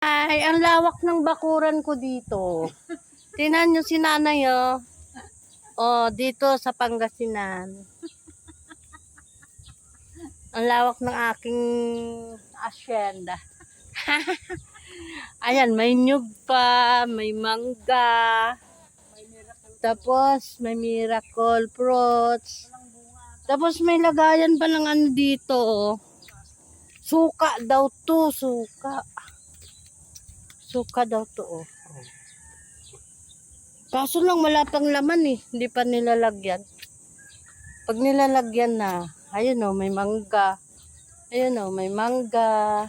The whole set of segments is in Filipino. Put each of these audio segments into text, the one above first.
Ay, ang lawak ng bakuran ko dito. Tingnan nyo si nanay, oh. Oh, dito sa Pangasinan. Ang lawak ng aking asyenda. Ayan, may nyug pa, may mangga. Tapos, may miracle fruits. Tapos, may lagayan pa ng ano dito, oh. Suka daw to, suka. Suka daw to, oh. Kaso lang wala pang laman eh. Hindi pa nilalagyan. Pag nilalagyan na, ayun oh, may mangga. Ayun oh, may mangga.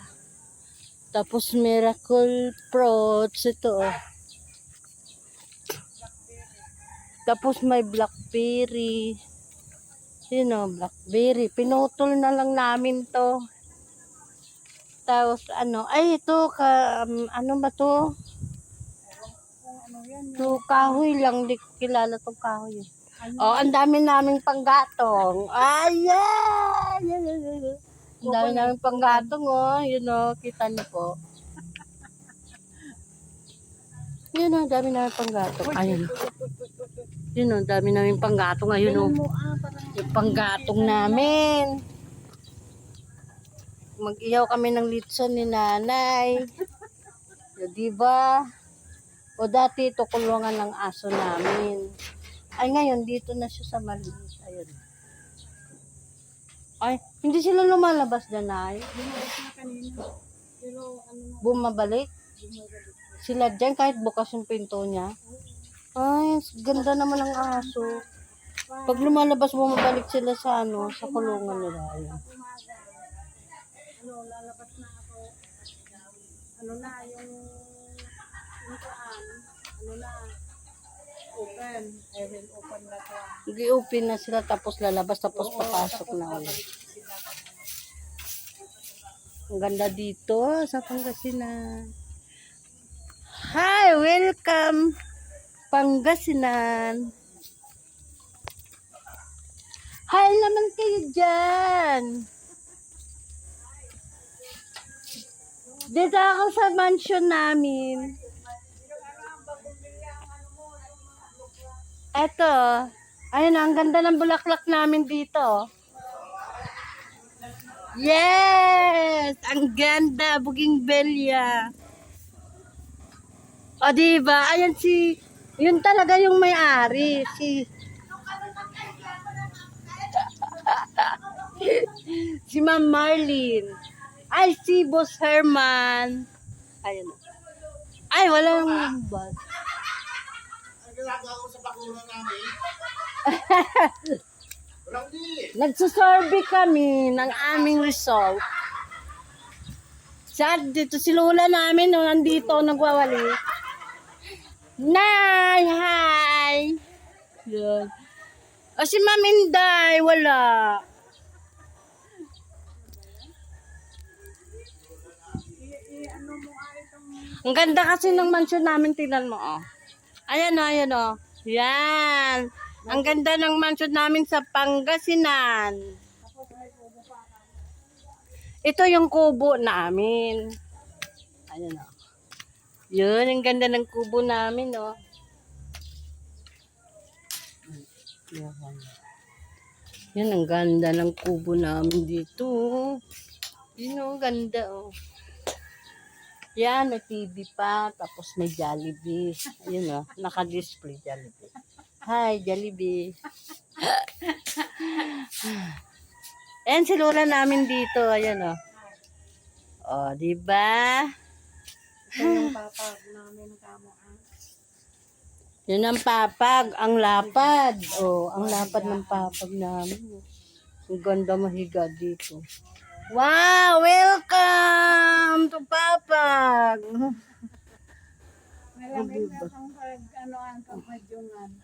Tapos miracle fruits. Ito oh. Tapos may blackberry. Ayun oh, blackberry. Pinutol na lang namin to. Tapos ano, ay ito, ano ba to? So, kahoy lang, di ko kilala tong kahoy. Oh, ang dami naming panggatong. Ayan! Ang dami naming panggatong, oh. Yun, oh, kita niyo po. Yun, oh, dami naming panggatong. Ayun. Yun, oh, dami naming panggatong. Ayun, oh. Yung panggatong namin. Mag-iyaw kami ng litson ni nanay. Diba? O dati ito kulungan ng aso namin. Ay ngayon dito na siya sa maliit. Ayun. Ay, hindi sila lumalabas dyan ay. Bumabalik na kanina. Pero ano na, Bumabalik. Sila dyan kahit bukas yung pinto niya. Ay, ganda naman ng aso. Pag lumalabas bumabalik sila sa ano, sa kulungan nila. Ayun. umaga. Ano, lalabas na ako. Ano na, yung kaan, ano na, open. I will open na to. Nag-i-open na sila tapos lalabas tapos papasok na ulit. Ang ganda dito sa Pangasinan. Hi! Welcome! Pangasinan! Hi naman kayo dyan! Dito ako sa mansion namin. Eto. Ayun, ang ganda ng bulaklak namin dito. Yes! Ang ganda, bougainvillea. O, diba? Ayan yun talaga yung may-ari. Si Ma'am Marlene. Ay, si Boss Herman. Ayun. Ay, walang bus. Ang ginagawa ko sa bakuran namin. Walang di. Nagsusurvey kami ng aming result. Dito si Lola namin nung nandito nagwawali. Nay, hi! Yun. O si Ma'am Inday, wala. Ang ganda kasi ng mansion namin, tingnan mo, oh. Ayan, oh, ayan, oh. Yan. Ang ganda ng mansion namin sa Pangasinan. Ito yung kubo namin. Ayan, oh. Yun, ang ganda ng kubo namin, oh. Yan, ang ganda ng kubo namin dito. Yun, oh, ganda, oh. Yan, may TV pa, tapos may Jollibee. Ayun, oh, naka-display Jollibee. Hi, Jollibee. Ayan, si Lola namin dito. Ayan, oh. Oh, diba? Ito yung papag namin kamo. Yun ang papag, ang lapad. Oh, ang lapad ng papag namin. Ang ganda mahiga dito. Wow, welcome to papag. Malamig na kang pag, ano ang kapadyungan.